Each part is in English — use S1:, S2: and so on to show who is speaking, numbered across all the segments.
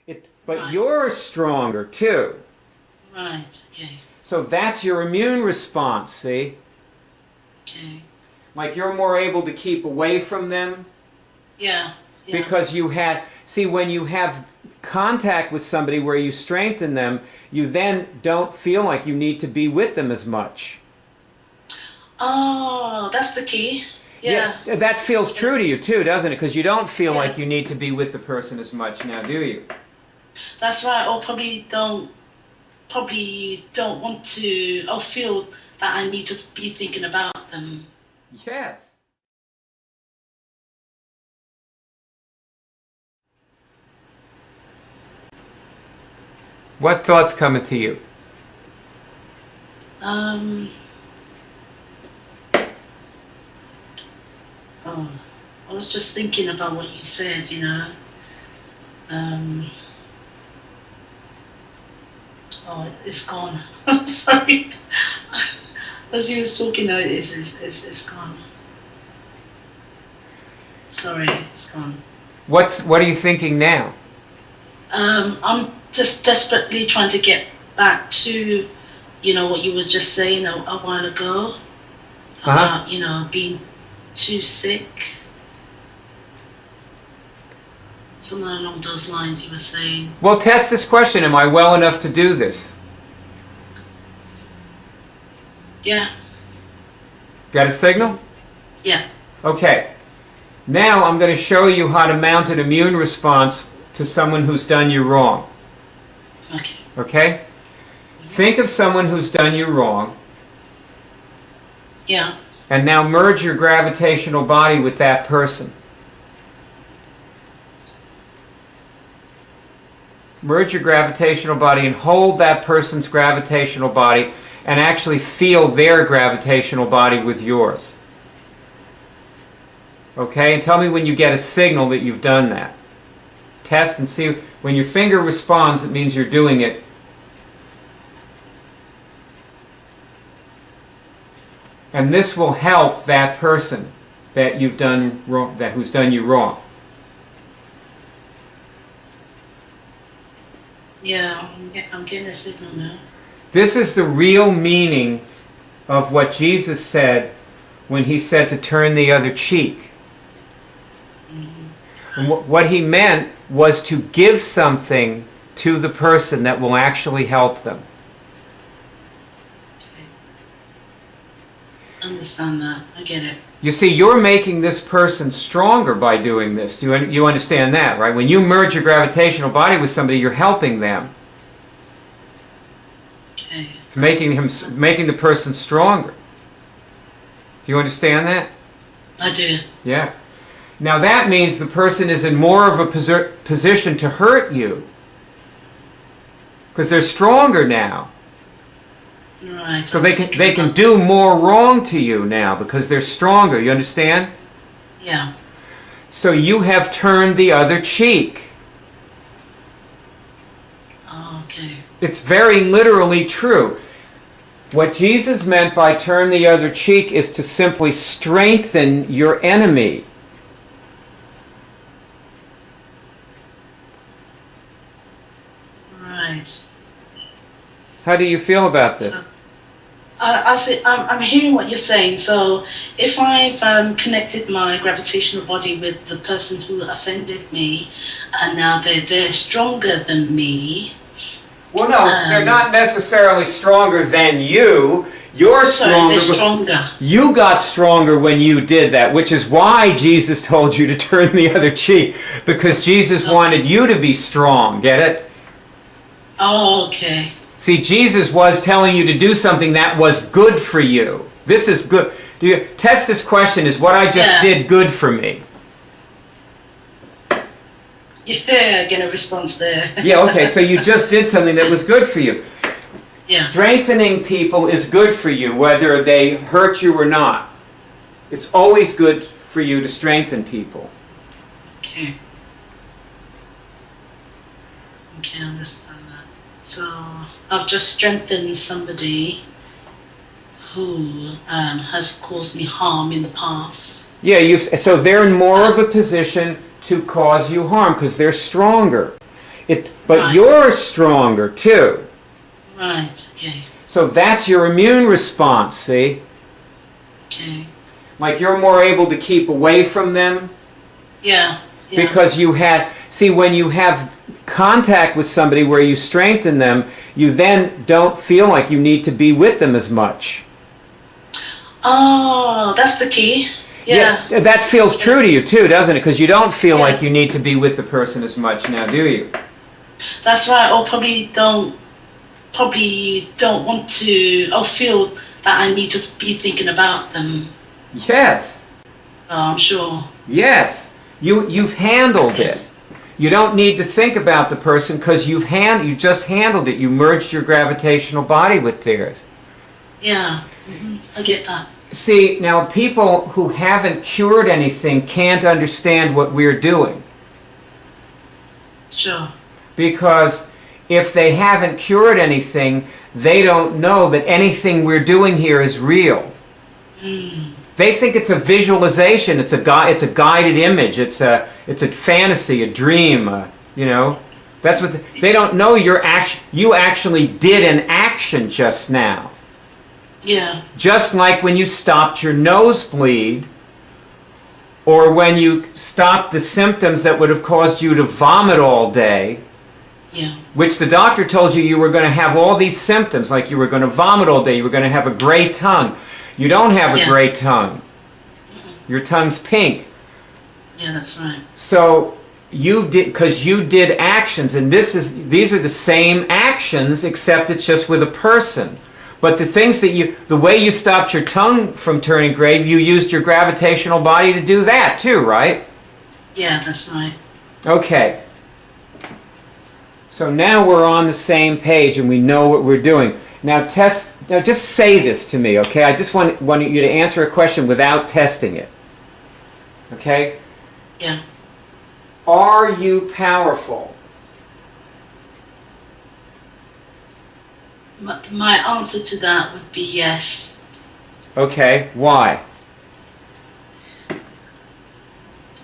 S1: But
S2: Right.
S1: you're stronger too.
S2: Right, okay.
S1: So that's your immune response, see?
S2: Okay.
S1: Like you're more able to keep away from them
S2: Yeah.
S1: because you had, see, when you have contact with somebody where you strengthen them, you then don't feel like you need to be with them as much.
S2: Oh, that's the key. Yeah.
S1: That feels true to you too, doesn't it? Because you don't feel
S2: Yeah.
S1: like you need to be with the person as much now, do you?
S2: That's right. Or probably don't want to, or feel that I need to be thinking about them.
S1: Yes. What thoughts coming to you?
S2: Oh, I was just thinking about what you said, you know. Oh, it's gone. I'm sorry. As you was talking, no, it's gone. Sorry, it's gone.
S1: What are you thinking now?
S2: I'm just desperately trying to get back to, you know, what you were just saying a while ago about, you know, being too sick. Something along those lines you were saying.
S1: Well, test this question. Am I well enough to do this?
S2: Yeah.
S1: Got a signal?
S2: Yeah.
S1: Okay. Now I'm going to show you how to mount an immune response to someone who's done you wrong.
S2: Okay.
S1: Okay? Think of someone who's done you wrong.
S2: Yeah.
S1: And now merge your gravitational body with that person. Merge your gravitational body and hold that person's gravitational body and actually feel their gravitational body with yours. Okay? And tell me when you get a signal that you've done that. Test and see. When your finger responds, it means you're doing it. And this will help that person that you've done wrong, who's done you wrong.
S2: Yeah, I'm getting a signal now.
S1: This is the real meaning of what Jesus said when he said to turn the other cheek. And what he meant was to give something to the person that will actually help them.
S2: Okay. Understand that. I get it.
S1: You see, you're making this person stronger by doing this. You understand that, right? When you merge your gravitational body with somebody, you're helping them.
S2: Okay.
S1: It's making the person stronger. Do you understand that?
S2: I do.
S1: Yeah. Now that means the person is in more of a position to hurt you. Because they're stronger now.
S2: Right.
S1: So they can do more wrong to you now because they're stronger. You understand?
S2: Yeah.
S1: So you have turned the other cheek.
S2: Oh, okay.
S1: It's very literally true. What Jesus meant by turn the other cheek is to simply strengthen your enemy.
S2: Right.
S1: How do you feel about this?
S2: So, I'm hearing what you're saying. So if I've connected my gravitational body with the person who offended me, and now they're stronger than me.
S1: Well, no, they're not necessarily stronger than you. You're stronger.
S2: They're stronger.
S1: You got stronger when you did that, which is why Jesus told you to turn the other cheek, because Jesus wanted you to be strong. Get it?
S2: Oh, okay.
S1: See, Jesus was telling you to do something that was good for you. This is good. Do you test this question? Is what I just did good for me?
S2: Yeah, get a response there.
S1: Yeah, okay, so you just did something that was good for you.
S2: Yeah.
S1: Strengthening people is good for you, whether they hurt you or not. It's always good for you to strengthen people.
S2: Okay. Okay, I understand that. So I've just strengthened somebody who has caused me harm in the past.
S1: Yeah, so they're in more of a position to cause you harm because they're stronger. But
S2: Right.
S1: you're stronger too.
S2: Right. Okay.
S1: So that's your immune response, see?
S2: Okay.
S1: Like you're more able to keep away from them
S2: Yeah. Yeah.
S1: because you had, see, when you have contact with somebody where you strengthen them, you then don't feel like you need to be with them as much.
S2: Oh, that's the key. Yeah.
S1: That feels true to you too, doesn't it? Because you don't feel
S2: Yeah.
S1: like you need to be with the person as much now, do you?
S2: That's right. Or probably don't want to, or feel that I need to be thinking about them.
S1: Yes.
S2: Oh, I'm sure.
S1: Yes. You've handled it. You don't need to think about the person because you just handled it. You merged your gravitational body with theirs.
S2: Yeah. I get that.
S1: See, now people who haven't cured anything can't understand what we're doing.
S2: Sure.
S1: Because if they haven't cured anything, they don't know that anything we're doing here is real. They think it's a visualization, it's a guided image, it's a fantasy, a dream, you know. That's what they don't know. You actually did an action just now.
S2: Yeah.
S1: Just like when you stopped your nosebleed, or when you stopped the symptoms that would have caused you to vomit all day.
S2: Yeah.
S1: Which the doctor told you were going to have all these symptoms, like you were going to vomit all day, you were going to have a gray tongue. You don't have a gray tongue. Your tongue's pink.
S2: Yeah, that's right.
S1: So because you did actions, and these are the same actions, except it's just with a person. But the way you stopped your tongue from turning gray, you used your gravitational body to do that too, right?
S2: Yeah, that's right.
S1: Okay. So now we're on the same page and we know what we're doing. Now just say this to me, okay? I just want you to answer a question without testing it. Okay?
S2: Yeah.
S1: Are you powerful?
S2: My answer to that would be yes.
S1: Okay, why?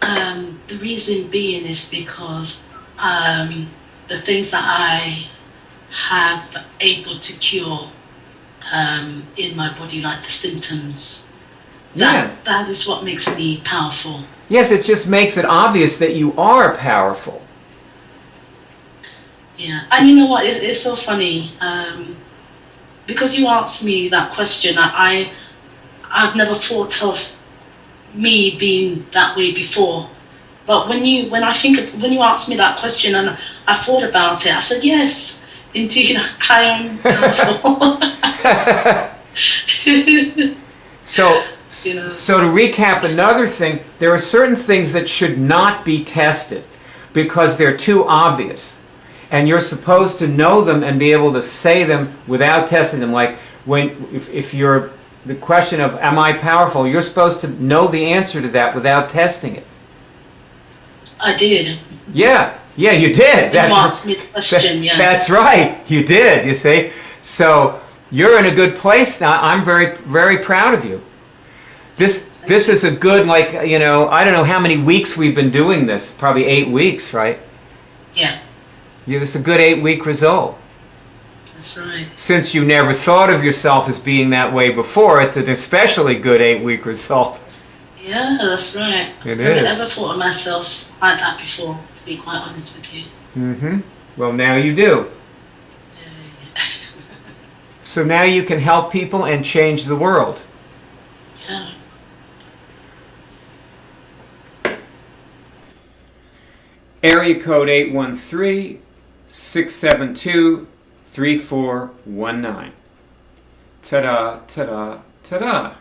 S2: The reason being is because the things that I have able to cure in my body, like the symptoms, that is what makes me powerful.
S1: Yes, it just makes it obvious that you are powerful.
S2: Yeah, and you know what? It's so funny because you asked me that question. I've never thought of me being that way before. But when you asked me that question and I thought about it, I said yes, indeed, I am powerful.
S1: So
S2: So
S1: to recap another thing, there are certain things that should not be tested because they're too obvious. And you're supposed to know them and be able to say them without testing them. Like if you're the question of am I powerful, you're supposed to know the answer to that without testing it.
S2: I did.
S1: Yeah, you did.
S2: You asked me the question, yeah.
S1: That's right, you did, you see. So you're in a good place now. I'm very, very proud of you. This is a good, I don't know how many weeks we've been doing this. Probably 8 weeks, right?
S2: Yeah.
S1: Yeah, this is a good 8-week result.
S2: That's right.
S1: Since you never thought of yourself as being that way before, it's an especially good 8-week result.
S2: Yeah, that's right.
S1: It
S2: I've
S1: is.
S2: never thought of myself like that before, to be quite honest with you.
S1: Mm-hmm. Well, now you do.
S2: Yeah.
S1: So now you can help people and change the world.
S2: Yeah.
S1: Area code 813-672-3419. Ta-da, ta-da, ta-da.